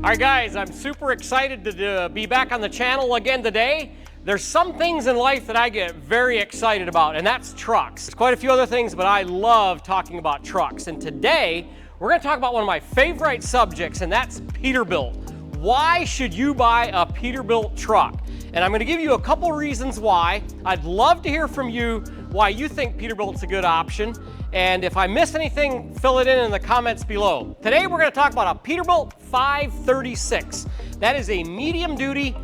All right, guys, I'm super excited to be back on the channel again today. There's some things in life that I get very excited about, and that's trucks. There's quite a few other things, but I love talking about trucks. And today, we're gonna talk about one of my favorite subjects, and that's Peterbilt. Why should you buy a Peterbilt truck? And I'm gonna give you a couple reasons why. I'd love to hear from you why you think Peterbilt's a good option. And if I miss anything, fill it in the comments below. Today, we're gonna talk about a Peterbilt 536. That is a medium-duty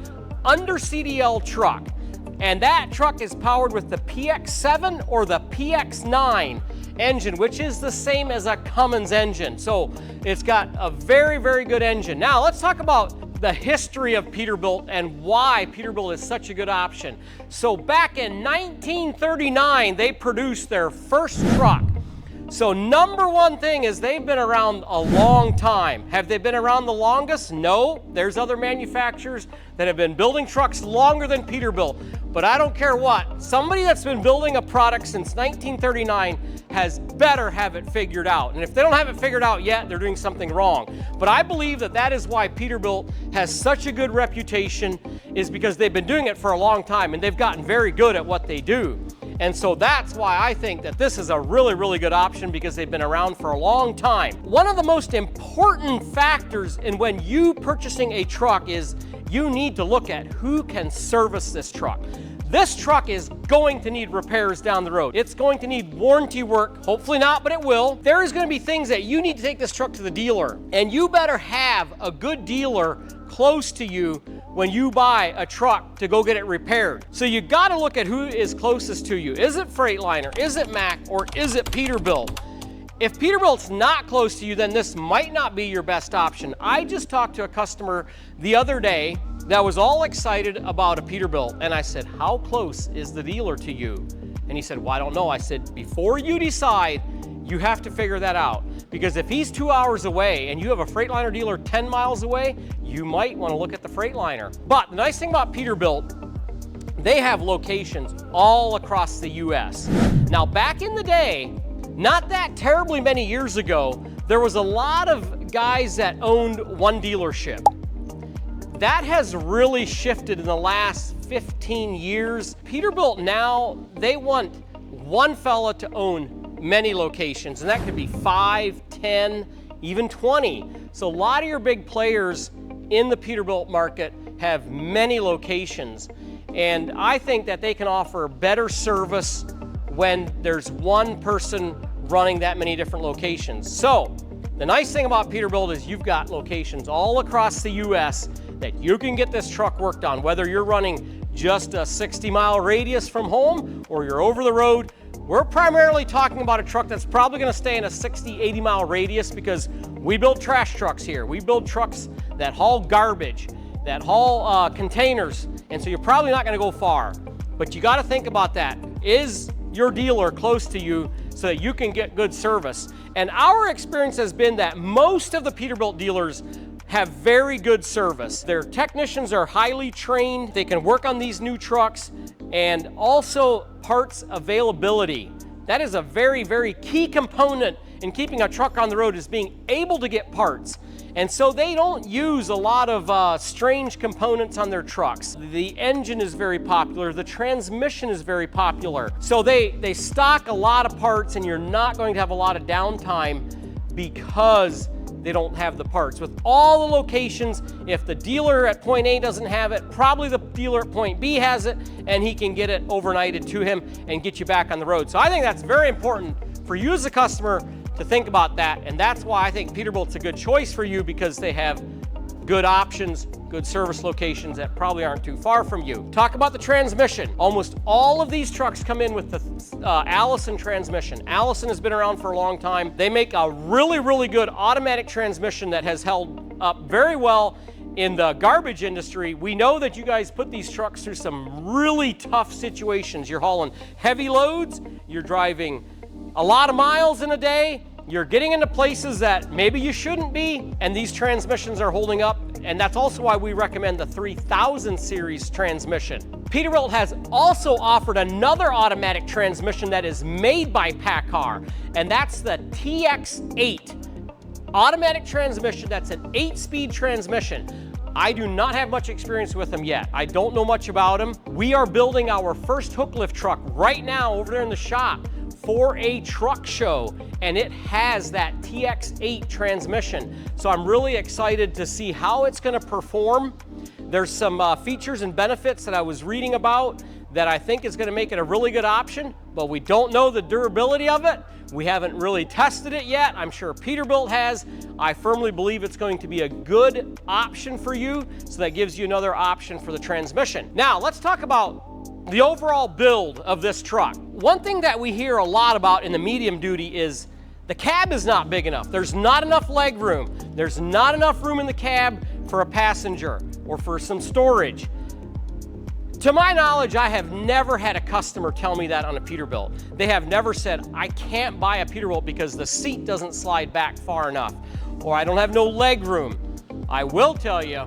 under CDL truck. And that truck is powered with the PX7 or the PX9 engine, which is the same as a Cummins engine. So it's got a very, very good engine. Now let's talk about the history of Peterbilt and why Peterbilt is such a good option. So back in 1939, they produced their first truck. So number one thing is they've been around a long time. Have they been around the longest? No. There's other manufacturers that have been building trucks longer than Peterbilt. But I don't care what. Somebody that's been building a product since 1939 has better have it figured out. And if they don't have it figured out yet, they're doing something wrong. But I believe that that is why Peterbilt has such a good reputation, is because they've been doing it for a long time and they've gotten very good at what they do. And so that's why I think that this is a really, really good option, because they've been around for a long time. One of the most important factors in when you purchasing a truck is you need to look at who can service this truck. This truck is going to need repairs down the road. It's going to need warranty work. Hopefully not, but it will. There is going to be things that you need to take this truck to the dealer, and you better have a good dealer close to you when you buy a truck to go get it repaired. So you got to look at who is closest to you. Is it Freightliner? Is it Mack? Or is it Peterbilt? If Peterbilt's not close to you, then this might not be your best option. I just talked to a customer the other day that was all excited about a Peterbilt, and I said, how close is the dealer to you? And he said, well, I don't know. I said, before you decide, you have to figure that out, because if he's 2 hours away and you have a Freightliner dealer 10 miles away, you might want to look at the Freightliner. But the nice thing about Peterbilt, they have locations all across the US. Now, back in the day, not that terribly many years ago, there was a lot of guys that owned one dealership. That has really shifted in the last 15 years. Peterbilt now, they want one fella to own many locations, and that could be 5, 10, even 20. So a lot of your big players in the Peterbilt market have many locations, and I think that they can offer better service when there's one person running that many different locations. So the nice thing about Peterbilt is you've got locations all across the US that you can get this truck worked on, whether you're running just a 60-mile radius from home or you're over the road. We're primarily talking about a truck that's probably gonna stay in a 60, 80-mile radius, because we build trash trucks here. We build trucks that haul garbage, that haul containers, and so you're probably not gonna go far. But you gotta think about that. Is your dealer close to you so that you can get good service? And our experience has been that most of the Peterbilt dealers have very good service. Their technicians are highly trained. They can work on these new trucks, and also parts availability. That is a very, very key component in keeping a truck on the road, is being able to get parts. And so they don't use a lot of strange components on their trucks. The engine is very popular. The transmission is very popular. So they stock a lot of parts, and you're not going to have a lot of downtime because they don't have the parts. With all the locations, if the dealer at point A doesn't have it, probably the dealer at point B has it, and he can get it overnighted to him and get you back on the road. So I think that's very important for you as a customer to think about that, and that's why I think Peterbilt's a good choice for you, because they have good options, good service locations that probably aren't too far from you. Talk about the transmission. Almost all of these trucks come in with the Allison transmission. Allison has been around for a long time. They make a really, really good automatic transmission that has held up very well in the garbage industry. We know that you guys put these trucks through some really tough situations. You're hauling heavy loads, you're driving a lot of miles in a day, you're getting into places that maybe you shouldn't be, and these transmissions are holding up. And that's also why we recommend the 3000 series transmission. Peterbilt has also offered another automatic transmission that is made by PACCAR, and that's the TX8. automatic transmission. That's an 8-speed transmission. I do not have much experience with them yet. I don't know much about them. We are building our first Hooklift truck right now over there in the shop for a truck show, and it has that TX8 transmission. So I'm really excited to see how it's gonna perform. There's some features and benefits that I was reading about that I think is gonna make it a really good option, but we don't know the durability of it. We haven't really tested it yet. I'm sure Peterbilt has. I firmly believe it's going to be a good option for you, so that gives you another option for the transmission. Now, let's talk about the overall build of this truck. One thing that we hear a lot about in the medium duty is the cab is not big enough. There's not enough leg room. There's not enough room in the cab for a passenger or for some storage. To my knowledge, I have never had a customer tell me that on a Peterbilt. They have never said, I can't buy a Peterbilt because the seat doesn't slide back far enough, or I don't have no leg room. I will tell you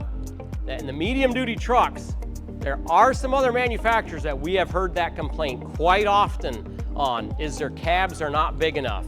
that in the medium duty trucks, there are some other manufacturers that we have heard that complaint quite often on, is their cabs are not big enough.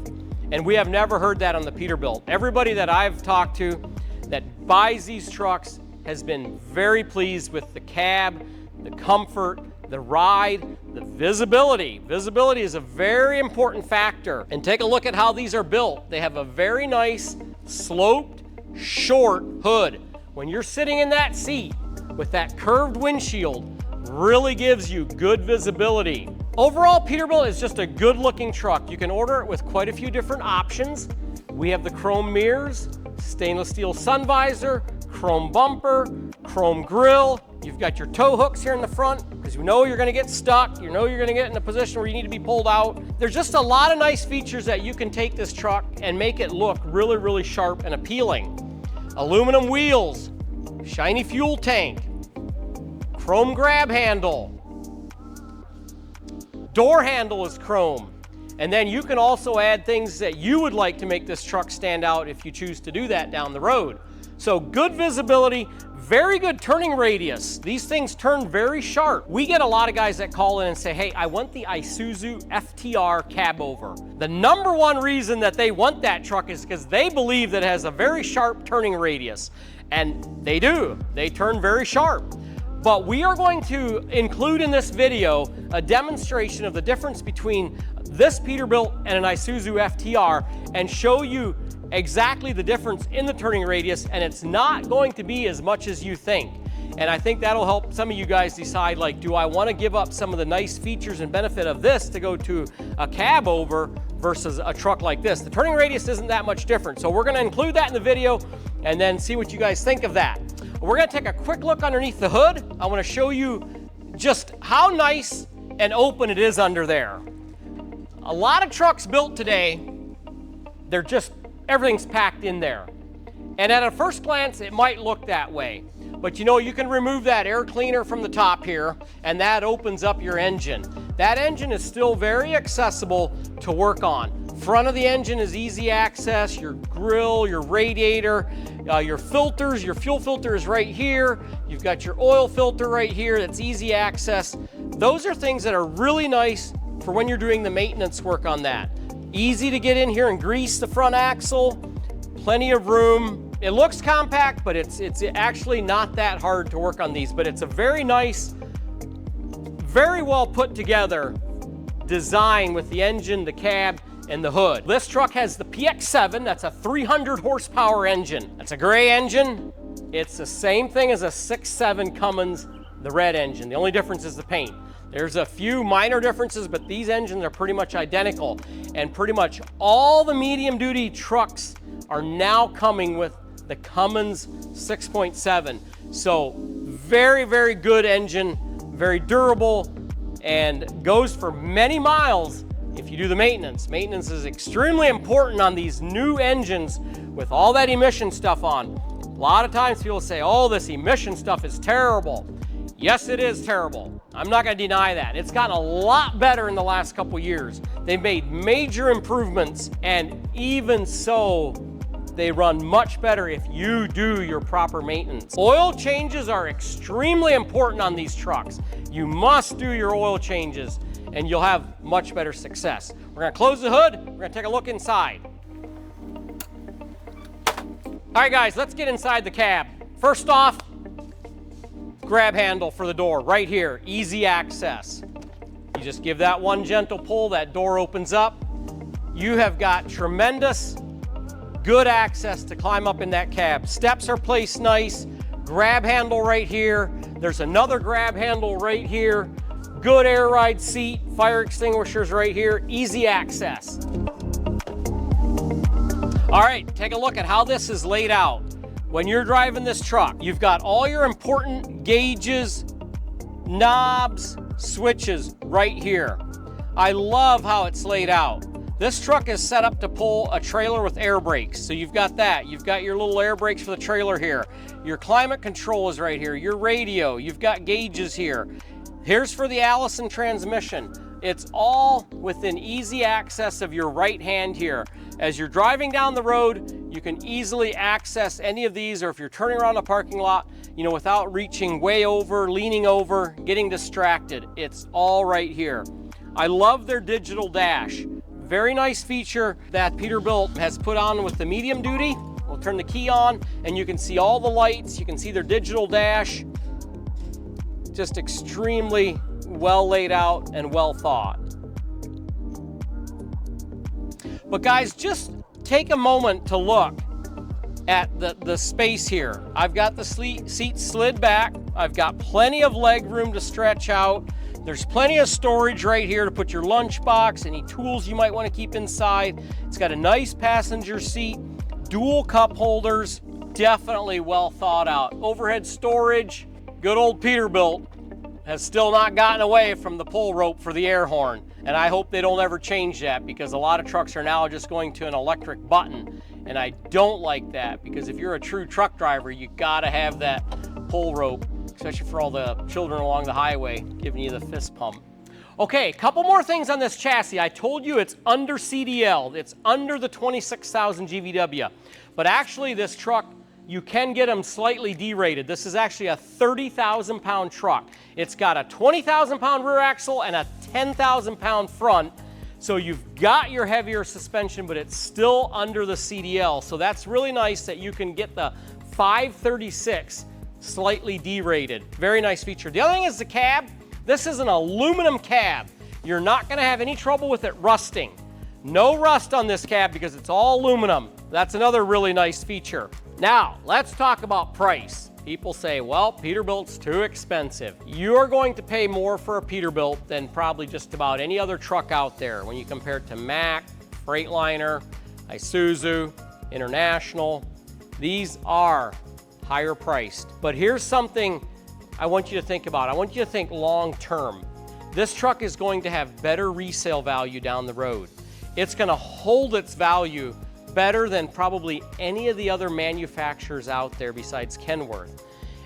And we have never heard that on the Peterbilt. Everybody that I've talked to that buys these trucks has been very pleased with the cab, the comfort, the ride, the visibility. Visibility is a very important factor. And take a look at how these are built. They have a very nice sloped, short hood. When you're sitting in that seat with that curved windshield, really gives you good visibility. Overall, Peterbilt is just a good looking truck. You can order it with quite a few different options. We have the chrome mirrors, stainless steel sun visor, chrome bumper, chrome grille. You've got your tow hooks here in the front because you know you're going to get stuck. You know you're going to get in a position where you need to be pulled out. There's just a lot of nice features that you can take this truck and make it look really, really sharp and appealing. Aluminum wheels, shiny fuel tank, chrome grab handle, door handle is chrome. And then you can also add things that you would like to make this truck stand out if you choose to do that down the road. So good visibility, very good turning radius. These things turn very sharp. We get a lot of guys that call in and say, hey, I want the Isuzu FTR cab over. The number one reason that they want that truck is because they believe that it has a very sharp turning radius. And they do, they turn very sharp. But we are going to include in this video a demonstration of the difference between this Peterbilt and an Isuzu FTR and show you exactly the difference in the turning radius, and it's not going to be as much as you think. And I think that'll help some of you guys decide, like, do I want to give up some of the nice features and benefit of this to go to a cab over versus a truck like this? The turning radius isn't that much different. So we're going to include that in the video and then see what you guys think of that. We're going to take a quick look underneath the hood. I want to show you just how nice and open it is under there. A lot of trucks built today, they're just, everything's packed in there. And at a first glance, it might look that way. But you know, you can remove that air cleaner from the top here, and that opens up your engine. That engine is still very accessible to work on. Front of the engine is easy access, your grill, your radiator, your filters, your fuel filter is right here. You've got your oil filter right here, that's easy access. Those are things that are really nice for when you're doing the maintenance work on that. Easy to get in here and grease the front axle, plenty of room. It looks compact, but it's actually not that hard to work on these, but it's a very nice, very well put together design with the engine, the cab, and the hood. This truck has the PX7, that's a 300 horsepower engine. That's a gray engine. It's the same thing as a 6.7 Cummins, the red engine. The only difference is the paint. There's a few minor differences, but these engines are pretty much identical. And pretty much all the medium duty trucks are now coming with the Cummins 6.7. So very, very good engine, very durable, and goes for many miles if you do the maintenance. Maintenance is extremely important on these new engines with all that emission stuff on. A lot of times people say, oh, this emission stuff is terrible. Yes, it is terrible. I'm not going to deny that. It's gotten a lot better in the last couple years. They've made major improvements, and even so, they run much better if you do your proper maintenance. Oil changes are extremely important on these trucks. You must do your oil changes, and you'll have much better success. We're going to close the hood. We're going to take a look inside. All right, guys, let's get inside the cab. First off, grab handle for the door right here, easy access. You just give that one gentle pull, that door opens up. You have got tremendous, good access to climb up in that cab. Steps are placed nice, grab handle right here. There's another grab handle right here. Good air ride seat, fire extinguishers right here, easy access. All right, take a look at how this is laid out. When you're driving this truck, you've got all your important gauges, knobs, switches right here. I love how it's laid out. This truck is set up to pull a trailer with air brakes. So you've got that. You've got your little air brakes for the trailer here. Your climate control is right here. Your radio, you've got gauges here. Here's for the Allison transmission. It's all within easy access of your right hand here. As you're driving down the road, you can easily access any of these, or if you're turning around the parking lot, without reaching way over, leaning over, getting distracted. It's all right here. I love their digital dash. Very nice feature that Peterbilt has put on with the medium duty. We'll turn the key on and you can see all the lights. You can see their digital dash. Just extremely well laid out and well thought. But guys, just take a moment to look at the space here. I've got the seat slid back. I've got plenty of leg room to stretch out. There's plenty of storage right here to put your lunchbox, any tools you might want to keep inside. It's got a nice passenger seat, dual cup holders, definitely well thought out. Overhead storage, good old Peterbilt has still not gotten away from the pull rope for the air horn. And I hope they don't ever change that, because a lot of trucks are now just going to an electric button. And I don't like that, because if you're a true truck driver, you gotta have that pull rope, especially for all the children along the highway giving you the fist pump. Okay, a couple more things on this chassis. I told you it's under CDL. It's under the 26,000 GVW. But actually this truck, you can get them slightly derated. This is actually a 30,000 pound truck. It's got a 20,000 pound rear axle and a 10,000 pound front. So you've got your heavier suspension, but it's still under the CDL. So that's really nice that you can get the 536 slightly derated. Very nice feature. The other thing is the cab. This is an aluminum cab. You're not gonna have any trouble with it rusting. No rust on this cab because it's all aluminum. That's another really nice feature. Now, let's talk about price. People say, well, Peterbilt's too expensive. You're going to pay more for a Peterbilt than probably just about any other truck out there when you compare it to Mack, Freightliner, Isuzu, International. These are higher priced. But here's something I want you to think about. I want you to think long term. This truck is going to have better resale value down the road. It's going to hold its value better than probably any of the other manufacturers out there besides Kenworth.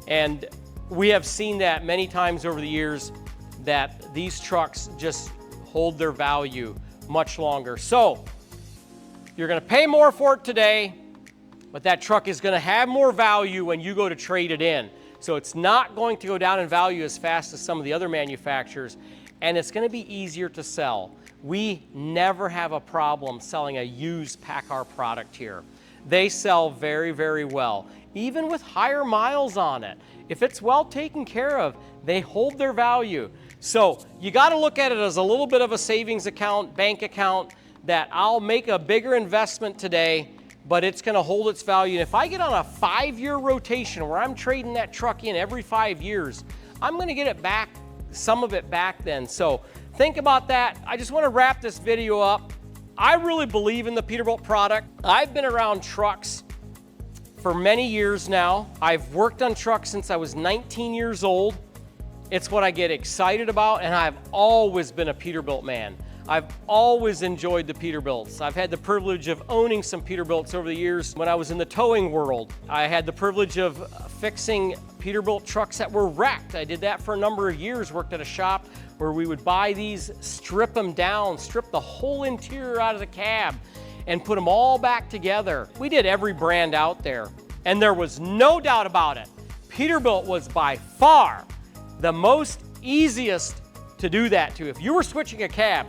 And we have seen that many times over the years, that these trucks just hold their value much longer. So you're going to pay more for it today, but that truck is going to have more value when you go to trade it in. So it's not going to go down in value as fast as some of the other manufacturers, and it's going to be easier to sell. We never have a problem selling a used PACCAR product here. They sell very, very well, even with higher miles on it. If it's well taken care of, they hold their value. So you got to look at it as a little bit of a savings account, bank account, that I'll make a bigger investment today, but it's going to hold its value. And if I get on a 5-year rotation where I'm trading that truck in every 5 years, I'm going to get it back, some of it back then. So think about that. I just want to wrap this video up. I really believe in the Peterbilt product. I've been around trucks for many years now. I've worked on trucks since I was 19 years old. It's what I get excited about, and I've always been a Peterbilt man. I've always enjoyed the Peterbilts. I've had the privilege of owning some Peterbilts over the years. When I was in the towing world, I had the privilege of fixing Peterbilt trucks that were wrecked. I did that for a number of years, worked at a shop where we would buy these, strip them down, strip the whole interior out of the cab, and put them all back together. We did every brand out there, and there was no doubt about it. Peterbilt was by far the most easiest to do that to. If you were switching a cab,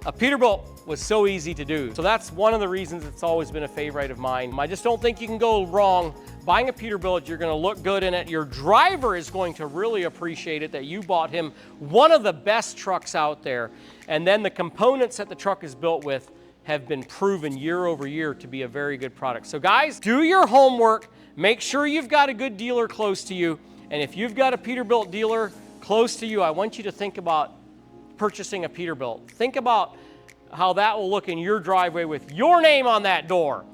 a Peterbilt was so easy to do. So that's one of the reasons it's always been a favorite of mine. I just don't think you can go wrong buying a Peterbilt. You're gonna look good in it. Your driver is going to really appreciate it that you bought him one of the best trucks out there. And then the components that the truck is built with have been proven year over year to be a very good product. So guys, do your homework. Make sure you've got a good dealer close to you. And if you've got a Peterbilt dealer close to you, I want you to think about purchasing a Peterbilt. Think about how that will look in your driveway with your name on that door.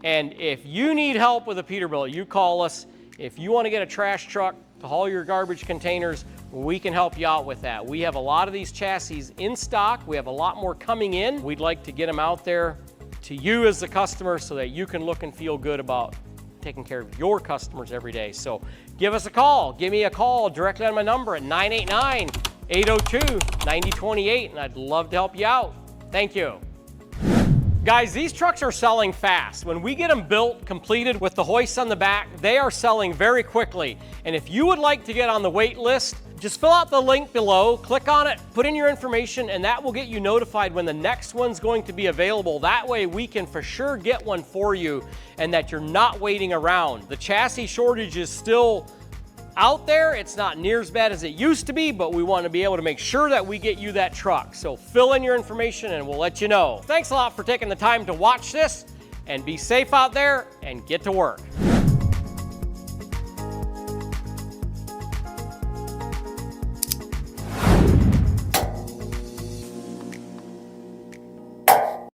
And if you need help with a Peterbilt, you call us. If you want to get a trash truck to haul your garbage containers, we can help you out with that. We have a lot of these chassis in stock. We have a lot more coming in. We'd like to get them out there to you as the customer so that you can look and feel good about taking care of your customers every day. So give us a call. Give me a call directly on my number at 989-802-9028, and I'd love to help you out. Thank you. Guys, these trucks are selling fast. When we get them built, completed with the hoists on the back, they are selling very quickly. And if you would like to get on the wait list, just fill out the link below, click on it, put in your information, and that will get you notified when the next one's going to be available. That way we can for sure get one for you and that you're not waiting around. The chassis shortage is still out there. It's not near as bad as it used to be, but we want to be able to make sure that we get you that truck. So fill in your information and we'll let you know. Thanks a lot for taking the time to watch this, and be safe out there and get to work.